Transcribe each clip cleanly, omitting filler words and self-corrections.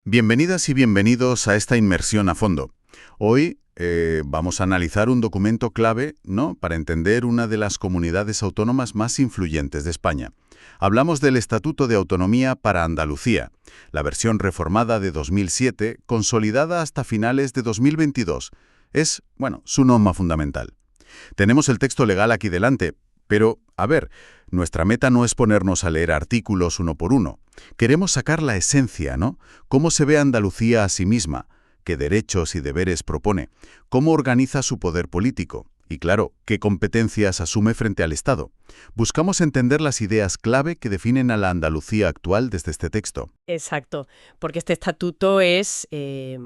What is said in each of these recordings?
Bienvenidas y bienvenidos a esta inmersión a fondo. Hoy vamos a analizar un documento clave, ¿no?, para entender una de las comunidades autónomas más influyentes de España. Hablamos del Estatuto de Autonomía para Andalucía, la versión reformada de 2007, consolidada hasta finales de 2022. Es, bueno, su norma fundamental. Tenemos el texto legal aquí delante, pero, a ver, nuestra meta no es ponernos a leer artículos uno por uno. Queremos sacar la esencia, ¿no? Cómo se ve Andalucía a sí misma, qué derechos y deberes propone, cómo organiza su poder político y, claro, qué competencias asume frente al Estado. Buscamos entender las ideas clave que definen a la Andalucía actual desde este texto. Exacto, porque este estatuto es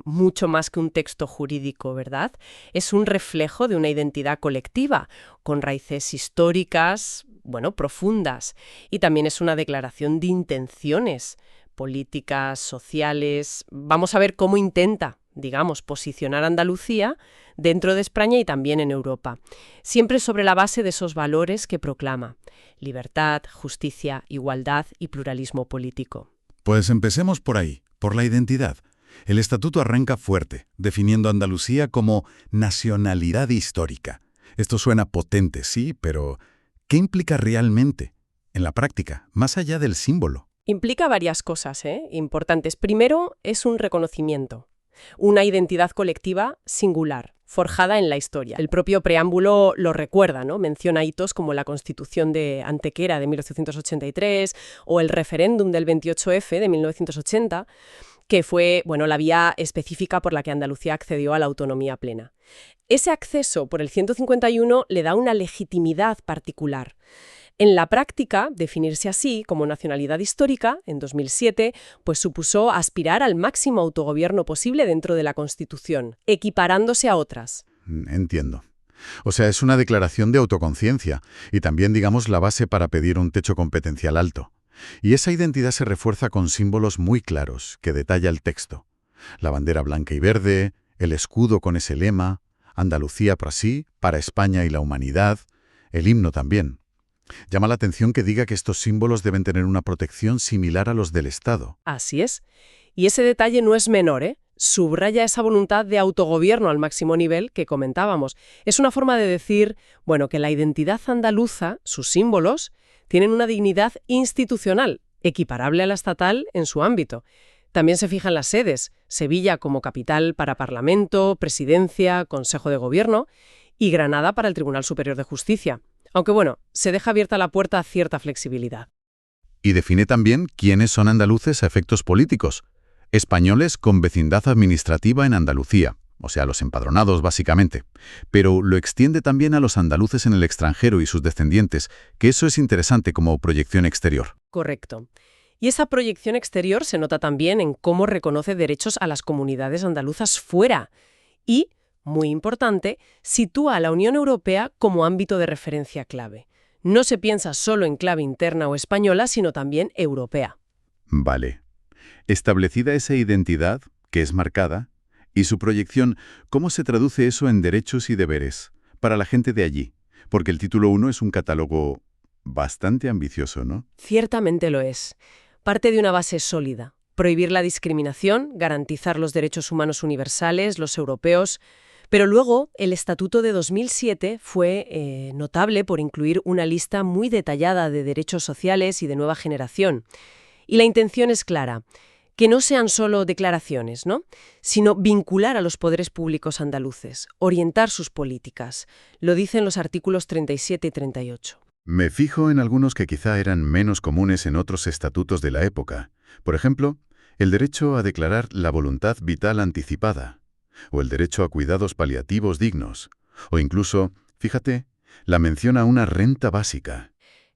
mucho más que un texto jurídico, ¿verdad? Es un reflejo de una identidad colectiva, con raíces históricas, bueno, profundas, y también es una declaración de intenciones políticas, sociales. Vamos a ver cómo intenta, digamos, posicionar a Andalucía dentro de España y también en Europa, siempre sobre la base de esos valores que proclama: libertad, justicia, igualdad y pluralismo político. Pues empecemos por ahí, por la identidad. El estatuto arranca fuerte, definiendo a Andalucía como nacionalidad histórica. Esto suena potente, sí, pero ¿qué implica realmente? En la práctica, más allá del símbolo. Implica varias cosas, importantes. Primero, es un reconocimiento, una identidad colectiva singular, forjada en la historia. El propio preámbulo lo recuerda, ¿no? Menciona hitos como la Constitución de Antequera de 1883 o el referéndum del 28F de 1980, que fue, bueno, la vía específica por la que Andalucía accedió a la autonomía plena. Ese acceso por el 151 le da una legitimidad particular. En la práctica, definirse así como nacionalidad histórica, en 2007, pues supuso aspirar al máximo autogobierno posible dentro de la Constitución, equiparándose a otras. Entiendo. O sea, es una declaración de autoconciencia y también, digamos, la base para pedir un techo competencial alto. Y esa identidad se refuerza con símbolos muy claros que detalla el texto. La bandera blanca y verde, el escudo con ese lema, Andalucía para sí, para España y la humanidad, el himno también. Llama la atención que diga que estos símbolos deben tener una protección similar a los del Estado. Así es. Y ese detalle no es menor, ¿eh? Subraya esa voluntad de autogobierno al máximo nivel que comentábamos. Es una forma de decir, bueno, que la identidad andaluza, sus símbolos, tienen una dignidad institucional, equiparable a la estatal en su ámbito. También se fijan las sedes: Sevilla como capital para Parlamento, Presidencia, Consejo de Gobierno, y Granada para el Tribunal Superior de Justicia. Aunque bueno, se deja abierta la puerta a cierta flexibilidad. Y define también quiénes son andaluces a efectos políticos. Españoles con vecindad administrativa en Andalucía, o sea, los empadronados básicamente. Pero lo extiende también a los andaluces en el extranjero y sus descendientes, que eso es interesante como proyección exterior. Correcto. Y esa proyección exterior se nota también en cómo reconoce derechos a las comunidades andaluzas fuera. Y, muy importante, sitúa a la Unión Europea como ámbito de referencia clave. No se piensa solo en clave interna o española, sino también europea. Vale. Establecida esa identidad, que es marcada, y su proyección, ¿cómo se traduce eso en derechos y deberes para la gente de allí? Porque el título 1 es un catálogo bastante ambicioso, ¿no? Ciertamente lo es. Parte de una base sólida: prohibir la discriminación, garantizar los derechos humanos universales, los europeos. Pero luego, el Estatuto de 2007 fue notable por incluir una lista muy detallada de derechos sociales y de nueva generación. Y la intención es clara: que no sean solo declaraciones, ¿no?, sino vincular a los poderes públicos andaluces, orientar sus políticas. Lo dicen los artículos 37 y 38. Me fijo en algunos que quizá eran menos comunes en otros estatutos de la época. Por ejemplo, el derecho a declarar la voluntad vital anticipada, o el derecho a cuidados paliativos dignos, o incluso, fíjate, la mención a una renta básica.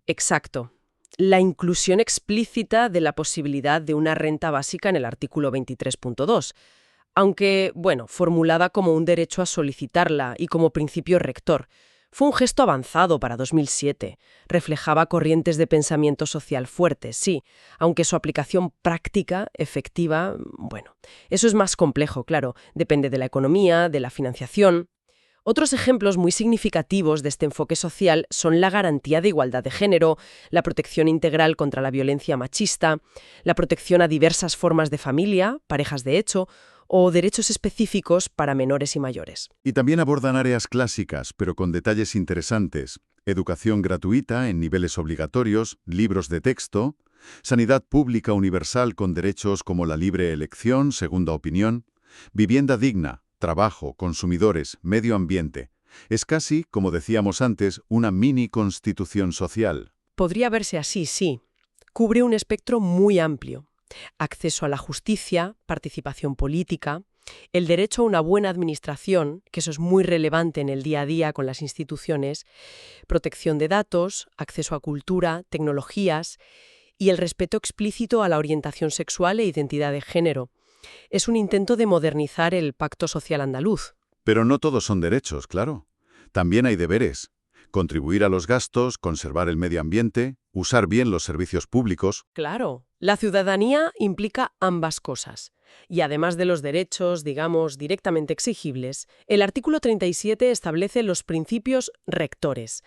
Exacto. La inclusión explícita de la posibilidad de una renta básica en el artículo 23.2, aunque, bueno, formulada como un derecho a solicitarla y como principio rector. Fue un gesto avanzado para 2007. Reflejaba corrientes de pensamiento social fuertes, sí, aunque su aplicación práctica, efectiva, bueno, eso es más complejo, claro. Depende de la economía, de la financiación. Otros ejemplos muy significativos de este enfoque social son la garantía de igualdad de género, la protección integral contra la violencia machista, la protección a diversas formas de familia, parejas de hecho, o derechos específicos para menores y mayores. Y también abordan áreas clásicas, pero con detalles interesantes. Educación gratuita en niveles obligatorios, libros de texto, sanidad pública universal con derechos como la libre elección, segunda opinión, vivienda digna, trabajo, consumidores, medio ambiente. Es casi, como decíamos antes, una mini constitución social. Podría verse así, sí. Cubre un espectro muy amplio. Acceso a la justicia, participación política, el derecho a una buena administración, que eso es muy relevante en el día a día con las instituciones, protección de datos, acceso a cultura, tecnologías y el respeto explícito a la orientación sexual e identidad de género. Es un intento de modernizar el pacto social andaluz. Pero no todos son derechos, claro. También hay deberes. Contribuir a los gastos, conservar el medio ambiente, usar bien los servicios públicos. Claro, la ciudadanía implica ambas cosas. Y además de los derechos, digamos, directamente exigibles, el artículo 37 establece los principios rectores,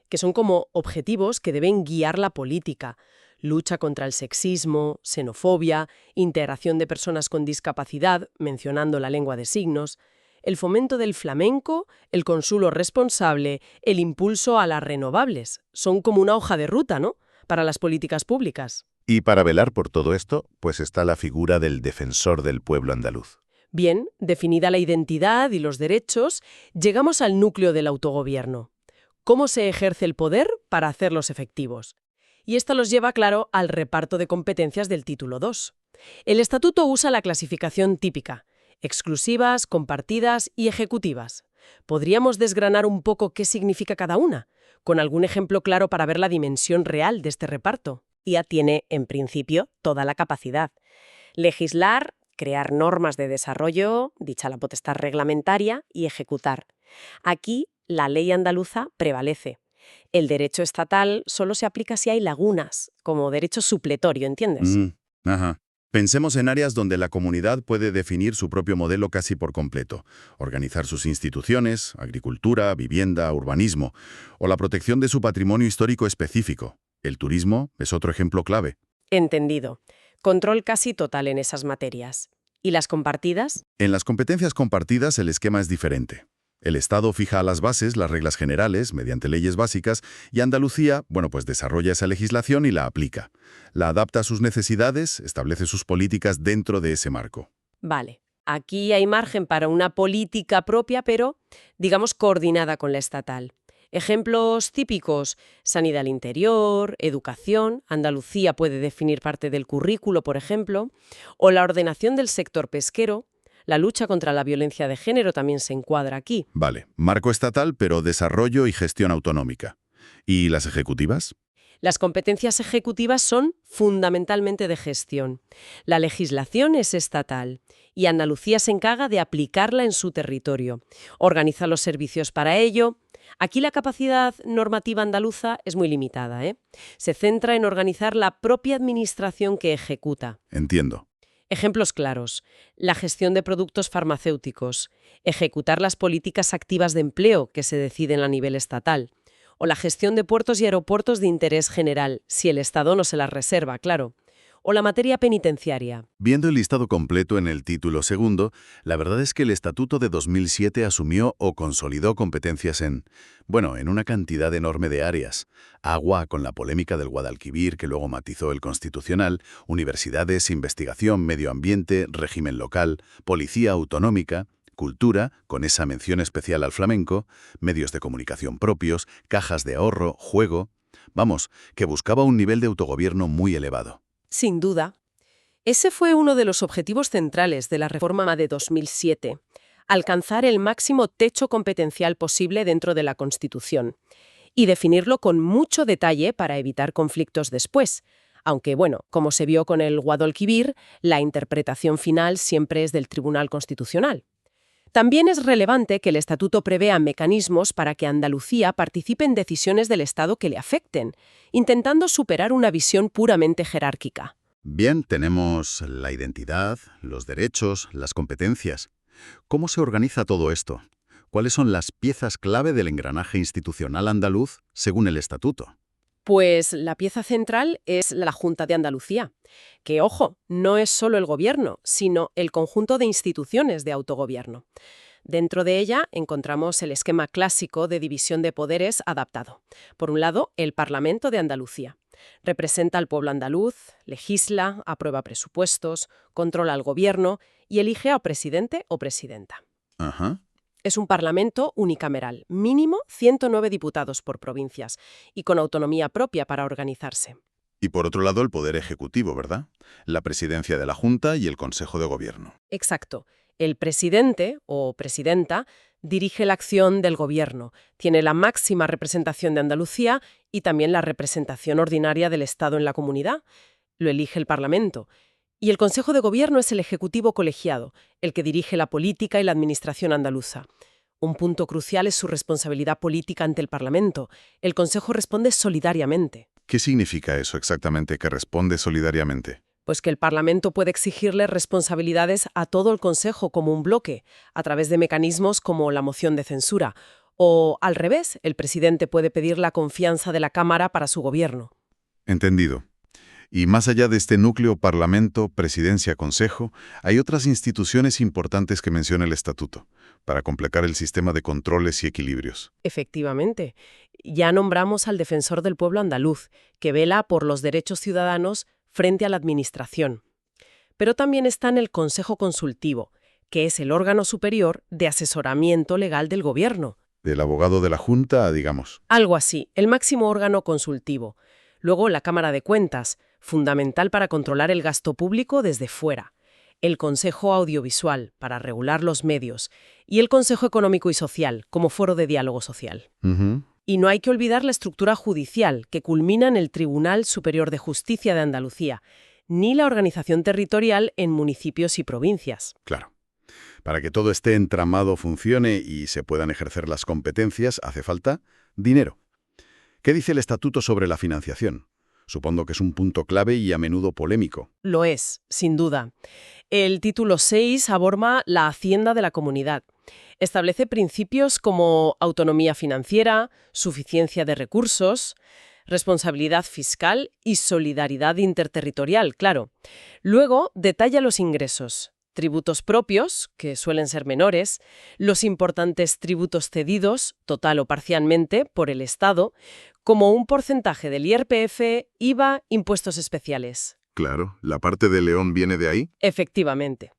que son como objetivos que deben guiar la política. Lucha contra el sexismo, xenofobia, integración de personas con discapacidad, mencionando la lengua de signos, el fomento del flamenco, el consumo responsable, el impulso a las renovables. Son como una hoja de ruta, ¿no?, para las políticas públicas. Y para velar por todo esto, pues está la figura del defensor del pueblo andaluz. Bien, definida la identidad y los derechos, llegamos al núcleo del autogobierno. ¿Cómo se ejerce el poder para hacerlos efectivos? Y esto los lleva, claro, al reparto de competencias del título 2. El estatuto usa la clasificación típica: exclusivas, compartidas y ejecutivas. ¿Podríamos desgranar un poco qué significa cada una, con algún ejemplo claro para ver la dimensión real de este reparto? IA tiene, en principio, toda la capacidad. Legislar, crear normas de desarrollo, dicha la potestad reglamentaria, y ejecutar. Aquí, la ley andaluza prevalece. El derecho estatal solo se aplica si hay lagunas, como derecho supletorio, ¿entiendes? Ajá. Pensemos en áreas donde la comunidad puede definir su propio modelo casi por completo, organizar sus instituciones, agricultura, vivienda, urbanismo, o la protección de su patrimonio histórico específico. El turismo es otro ejemplo clave. Entendido. Control casi total en esas materias. ¿Y las compartidas? En las competencias compartidas el esquema es diferente. El Estado fija a las bases las reglas generales mediante leyes básicas y Andalucía, pues desarrolla esa legislación y la aplica. La adapta a sus necesidades, establece sus políticas dentro de ese marco. Vale. Aquí hay margen para una política propia, pero, digamos, coordinada con la estatal. Ejemplos típicos: sanidad al interior, educación, Andalucía puede definir parte del currículo, por ejemplo, o la ordenación del sector pesquero. La lucha contra la violencia de género también se encuadra aquí. Vale, marco estatal, pero desarrollo y gestión autonómica. ¿Y las ejecutivas? Las competencias ejecutivas son fundamentalmente de gestión. La legislación es estatal y Andalucía se encarga de aplicarla en su territorio. Organiza los servicios para ello. Aquí la capacidad normativa andaluza es muy limitada, ¿eh? Se centra en organizar la propia administración que ejecuta. Entiendo. Ejemplos claros: la gestión de productos farmacéuticos, ejecutar las políticas activas de empleo que se deciden a nivel estatal, o la gestión de puertos y aeropuertos de interés general, si el Estado no se las reserva, claro, o la materia penitenciaria. Viendo el listado completo en el título segundo, la verdad es que el Estatuto de 2007 asumió o consolidó competencias en una cantidad enorme de áreas. Agua, con la polémica del Guadalquivir que luego matizó el Constitucional, universidades, investigación, medio ambiente, régimen local, policía autonómica, cultura, con esa mención especial al flamenco, medios de comunicación propios, cajas de ahorro, juego. Que buscaba un nivel de autogobierno muy elevado. Sin duda. Ese fue uno de los objetivos centrales de la reforma de 2007, alcanzar el máximo techo competencial posible dentro de la Constitución y definirlo con mucho detalle para evitar conflictos después, aunque, como se vio con el Guadalquivir, la interpretación final siempre es del Tribunal Constitucional. También es relevante que el Estatuto prevea mecanismos para que Andalucía participe en decisiones del Estado que le afecten, intentando superar una visión puramente jerárquica. Bien, tenemos la identidad, los derechos, las competencias. ¿Cómo se organiza todo esto? ¿Cuáles son las piezas clave del engranaje institucional andaluz según el estatuto? Pues la pieza central es la Junta de Andalucía, que, ojo, no es solo el gobierno, sino el conjunto de instituciones de autogobierno. Dentro de ella encontramos el esquema clásico de división de poderes adaptado. Por un lado, el Parlamento de Andalucía. Representa al pueblo andaluz, legisla, aprueba presupuestos, controla al gobierno y elige a presidente o presidenta. Ajá. Es un parlamento unicameral, mínimo 109 diputados por provincias y con autonomía propia para organizarse. Y por otro lado, el Poder Ejecutivo, ¿verdad? La presidencia de la Junta y el Consejo de Gobierno. Exacto. El presidente o presidenta dirige la acción del gobierno, tiene la máxima representación de Andalucía y también la representación ordinaria del Estado en la comunidad. Lo elige el Parlamento. Y el Consejo de Gobierno es el ejecutivo colegiado, el que dirige la política y la administración andaluza. Un punto crucial es su responsabilidad política ante el Parlamento. El Consejo responde solidariamente. ¿Qué significa eso exactamente, que responde solidariamente? Pues que el Parlamento puede exigirle responsabilidades a todo el Consejo como un bloque, a través de mecanismos como la moción de censura. O, al revés, el presidente puede pedir la confianza de la Cámara para su gobierno. Entendido. Y más allá de este núcleo Parlamento, Presidencia, Consejo, hay otras instituciones importantes que menciona el Estatuto, para completar el sistema de controles y equilibrios. Efectivamente. Ya nombramos al Defensor del Pueblo andaluz, que vela por los derechos ciudadanos frente a la Administración. Pero también está en el Consejo Consultivo, que es el órgano superior de asesoramiento legal del Gobierno. Del abogado de la Junta, digamos. Algo así, el máximo órgano consultivo. Luego la Cámara de Cuentas, fundamental para controlar el gasto público desde fuera. El Consejo Audiovisual, para regular los medios. Y el Consejo Económico y Social, como foro de diálogo social. Ujú. Y no hay que olvidar la estructura judicial, que culmina en el Tribunal Superior de Justicia de Andalucía, ni la organización territorial en municipios y provincias. Claro. Para que todo este entramado funcione y se puedan ejercer las competencias, hace falta dinero. ¿Qué dice el Estatuto sobre la financiación? Supongo que es un punto clave y a menudo polémico. Lo es, sin duda. El título 6 aborda la hacienda de la comunidad. Establece principios como autonomía financiera, suficiencia de recursos, responsabilidad fiscal y solidaridad interterritorial, claro. Luego detalla los ingresos, tributos propios, que suelen ser menores, los importantes tributos cedidos, total o parcialmente, por el Estado, como un porcentaje del IRPF, IVA, impuestos especiales. Claro, ¿la parte de León viene de ahí? Efectivamente.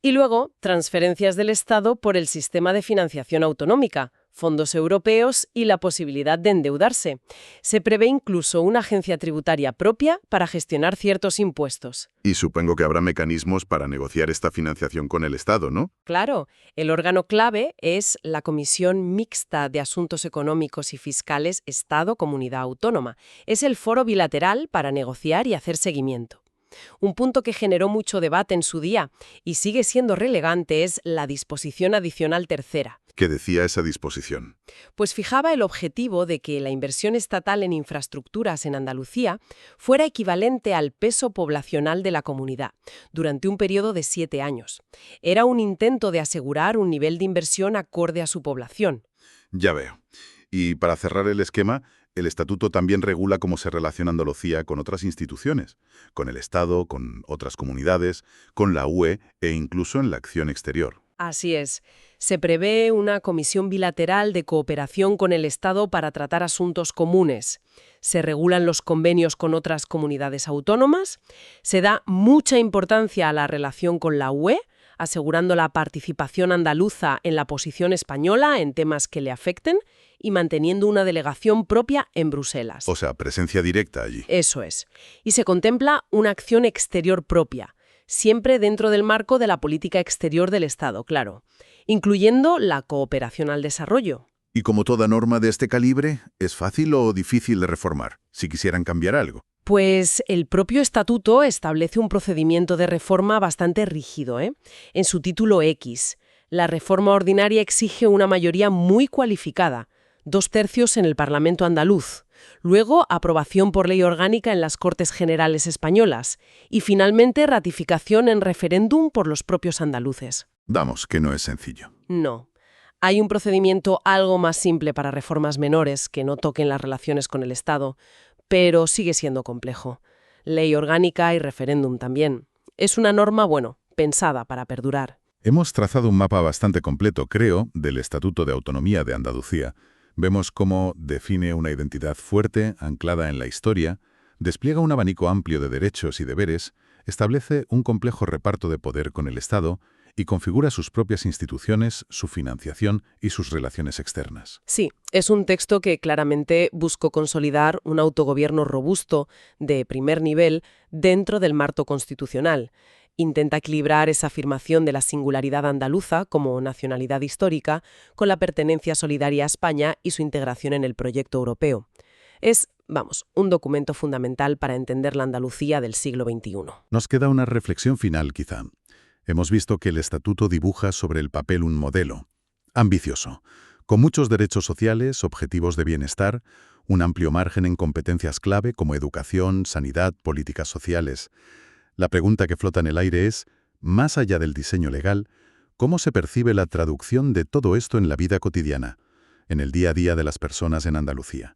Y luego, transferencias del Estado por el sistema de financiación autonómica, fondos europeos y la posibilidad de endeudarse. Se prevé incluso una agencia tributaria propia para gestionar ciertos impuestos. Y supongo que habrá mecanismos para negociar esta financiación con el Estado, ¿no? Claro, el órgano clave es la Comisión Mixta de Asuntos Económicos y Fiscales Estado-Comunidad Autónoma. Es el foro bilateral para negociar y hacer seguimiento. Un punto que generó mucho debate en su día y sigue siendo relevante es la disposición adicional tercera. ¿Qué decía esa disposición? Pues fijaba el objetivo de que la inversión estatal en infraestructuras en Andalucía fuera equivalente al peso poblacional de la comunidad durante un periodo de 7 años. Era un intento de asegurar un nivel de inversión acorde a su población. Ya veo. Y para cerrar el esquema, el Estatuto también regula cómo se relaciona Andalucía con otras instituciones, con el Estado, con otras comunidades, con la UE e incluso en la acción exterior. Así es. Se prevé una comisión bilateral de cooperación con el Estado para tratar asuntos comunes. Se regulan los convenios con otras comunidades autónomas. Se da mucha importancia a la relación con la UE, asegurando la participación andaluza en la posición española en temas que le afecten y manteniendo una delegación propia en Bruselas. O sea, presencia directa allí. Eso es. Y se contempla una acción exterior propia, siempre dentro del marco de la política exterior del Estado, claro, incluyendo la cooperación al desarrollo. Y como toda norma de este calibre, ¿es fácil o difícil de reformar, si quisieran cambiar algo? Pues el propio estatuto establece un procedimiento de reforma bastante rígido, En su título X, la reforma ordinaria exige una mayoría muy cualificada, 2/3 en el Parlamento andaluz, luego aprobación por ley orgánica en las Cortes Generales españolas y finalmente ratificación en referéndum por los propios andaluces. Vamos, que no es sencillo. No. Hay un procedimiento algo más simple para reformas menores que no toquen las relaciones con el Estado, pero sigue siendo complejo. Ley orgánica y referéndum también. Es una norma, pensada para perdurar. Hemos trazado un mapa bastante completo, creo, del Estatuto de Autonomía de Andalucía. Vemos cómo define una identidad fuerte, anclada en la historia, despliega un abanico amplio de derechos y deberes, establece un complejo reparto de poder con el Estado y configura sus propias instituciones, su financiación y sus relaciones externas. Sí, es un texto que claramente buscó consolidar un autogobierno robusto, de primer nivel, dentro del marco constitucional. Intenta equilibrar esa afirmación de la singularidad andaluza como nacionalidad histórica con la pertenencia solidaria a España y su integración en el proyecto europeo. Es, un documento fundamental para entender la Andalucía del siglo XXI. Nos queda una reflexión final, quizá. Hemos visto que el Estatuto dibuja sobre el papel un modelo ambicioso, con muchos derechos sociales, objetivos de bienestar, un amplio margen en competencias clave como educación, sanidad, políticas sociales. La pregunta que flota en el aire es, más allá del diseño legal, ¿cómo se percibe la traducción de todo esto en la vida cotidiana, en el día a día de las personas en Andalucía?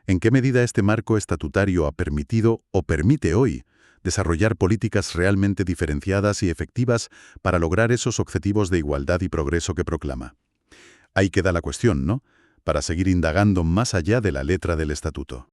¿En qué medida este marco estatutario ha permitido o permite hoy desarrollar políticas realmente diferenciadas y efectivas para lograr esos objetivos de igualdad y progreso que proclama? Ahí queda la cuestión, ¿no? Para seguir indagando más allá de la letra del Estatuto.